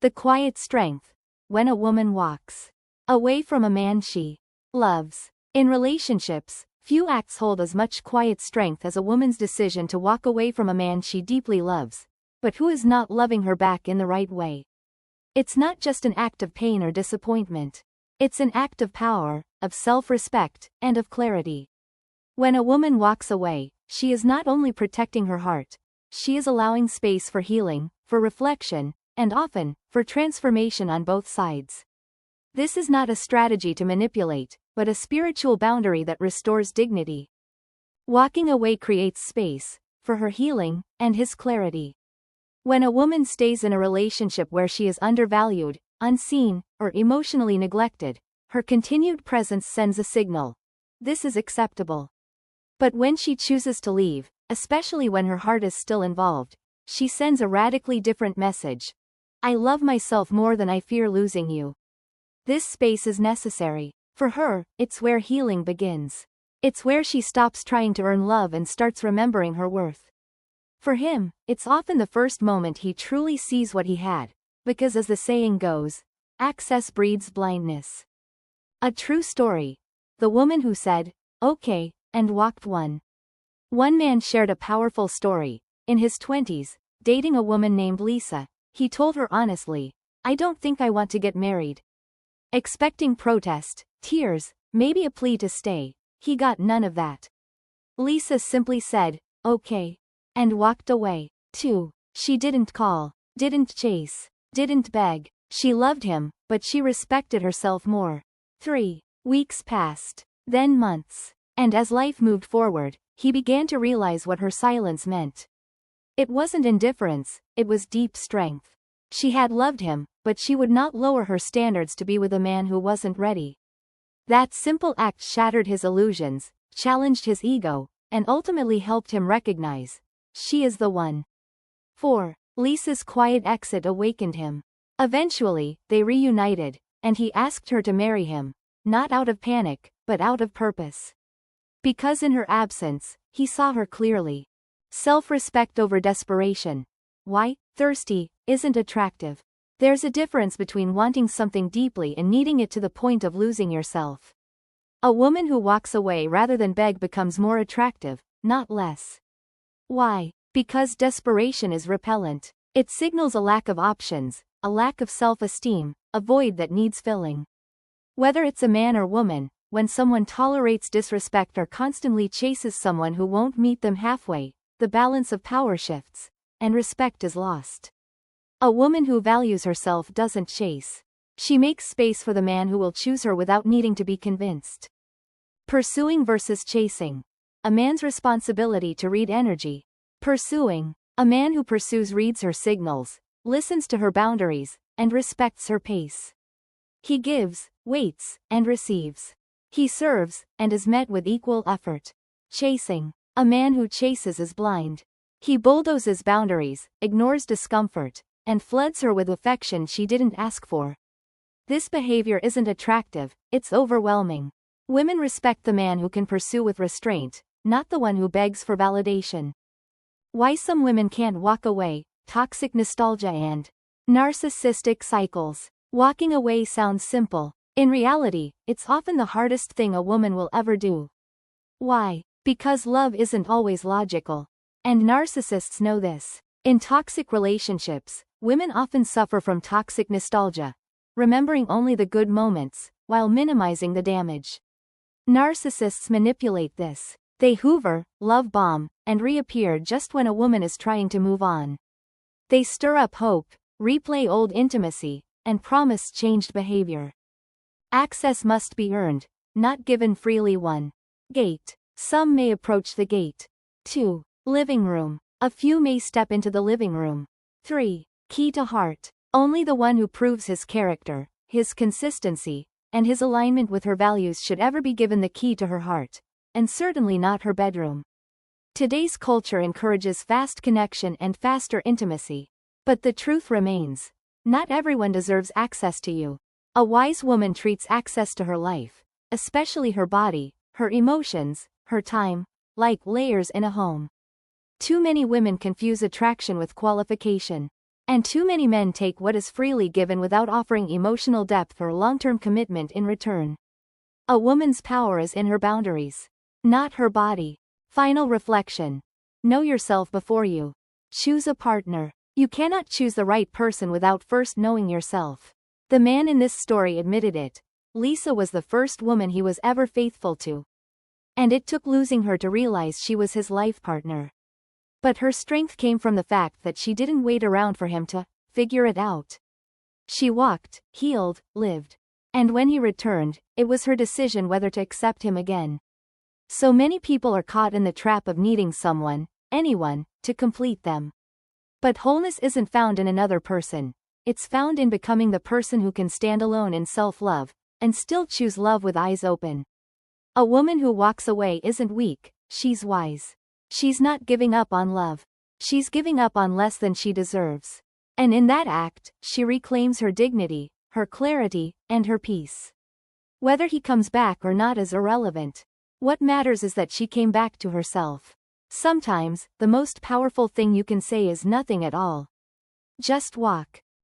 The quiet strength. When a woman walks away from a man she loves. In relationships, few acts hold as much quiet strength as a woman's decision to walk away from a man she deeply loves, but who is not loving her back in the right way. It's not just an act of pain or disappointment. It's an act of power, of self-respect, and of clarity. When a woman walks away, she is not only protecting her heart, she is allowing space for healing, for reflection, and often, for transformation on both sides. This is not a strategy to manipulate, but a spiritual boundary that restores dignity. Walking away creates space for her healing and his clarity. When a woman stays in a relationship where she is undervalued, unseen, or emotionally neglected, her continued presence sends a signal. This is acceptable. But when she chooses to leave, especially when her heart is still involved, she sends a radically different message. I love myself more than I fear losing you. This space is necessary. For her, it's where healing begins. It's where she stops trying to earn love and starts remembering her worth. For him, it's often the first moment he truly sees what he had, because as the saying goes, access breeds blindness. A true story. The woman who said, okay, and walked one. One man shared a powerful story. In his 20s, dating a woman named Lisa, he told her honestly, I don't think I want to get married. Expecting protest, tears, maybe a plea to stay, he got none of that. Lisa simply said, okay, and walked away. 2. She didn't call, didn't chase, didn't beg. She loved him, but she respected herself more. 3. Weeks passed, then months, and as life moved forward, he began to realize what her silence meant. It wasn't indifference, it was deep strength. She had loved him, but she would not lower her standards to be with a man who wasn't ready. That simple act shattered his illusions, challenged his ego, and ultimately helped him recognize, she is the one. 4. Lisa's quiet exit awakened him. Eventually, they reunited, and he asked her to marry him, not out of panic, but out of purpose. Because in her absence, he saw her clearly. Self-respect over desperation. Why? Thirsty isn't attractive. There's a difference between wanting something deeply and needing it to the point of losing yourself. A woman who walks away rather than beg becomes more attractive, not less. Why? Because desperation is repellent. It signals a lack of options, a lack of self-esteem, a void that needs filling. Whether it's a man or woman, when someone tolerates disrespect or constantly chases someone who won't meet them halfway, the balance of power shifts, and respect is lost. A woman who values herself doesn't chase. She makes space for the man who will choose her without needing to be convinced. Pursuing versus chasing. A man's responsibility to read energy. Pursuing. A man who pursues reads her signals, listens to her boundaries, and respects her pace. He gives, waits, and receives. He serves, and is met with equal effort. Chasing. A man who chases is blind. He bulldozes boundaries, ignores discomfort, and floods her with affection she didn't ask for. This behavior isn't attractive, it's overwhelming. Women respect the man who can pursue with restraint, not the one who begs for validation. Why some women can't walk away: toxic nostalgia and narcissistic cycles. Walking away sounds simple. In reality, it's often the hardest thing a woman will ever do. Why? Because love isn't always logical. And narcissists know this. In toxic relationships, women often suffer from toxic nostalgia, remembering only the good moments, while minimizing the damage. Narcissists manipulate this. They hoover, love bomb, and reappear just when a woman is trying to move on. They stir up hope, replay old intimacy, and promise changed behavior. Access must be earned, not given freely. 1. Gate. Some may approach the gate. 2. Living room. A few may step into the living room. 3. Key to heart. Only the one who proves his character, his consistency, and his alignment with her values should ever be given the key to her heart, and certainly not her bedroom. Today's culture encourages fast connection and faster intimacy. But the truth remains. Not everyone deserves access to you. A wise woman treats access to her life, especially her body, her emotions, her time, like layers in a home. Too many women confuse attraction with qualification. And too many men take what is freely given without offering emotional depth or long-term commitment in return. A woman's power is in her boundaries, not her body. Final reflection. Know yourself before you choose a partner. You cannot choose the right person without first knowing yourself. The man in this story admitted it. Lisa was the first woman he was ever faithful to. And it took losing her to realize she was his life partner. But her strength came from the fact that she didn't wait around for him to figure it out. She walked, healed, lived. And when he returned, it was her decision whether to accept him again. So many people are caught in the trap of needing someone, anyone, to complete them. But wholeness isn't found in another person. It's found in becoming the person who can stand alone in self-love, and still choose love with eyes open. A woman who walks away isn't weak, she's wise. She's not giving up on love. She's giving up on less than she deserves. And in that act, she reclaims her dignity, her clarity, and her peace. Whether he comes back or not is irrelevant. What matters is that she came back to herself. Sometimes, the most powerful thing you can say is nothing at all. Just walk.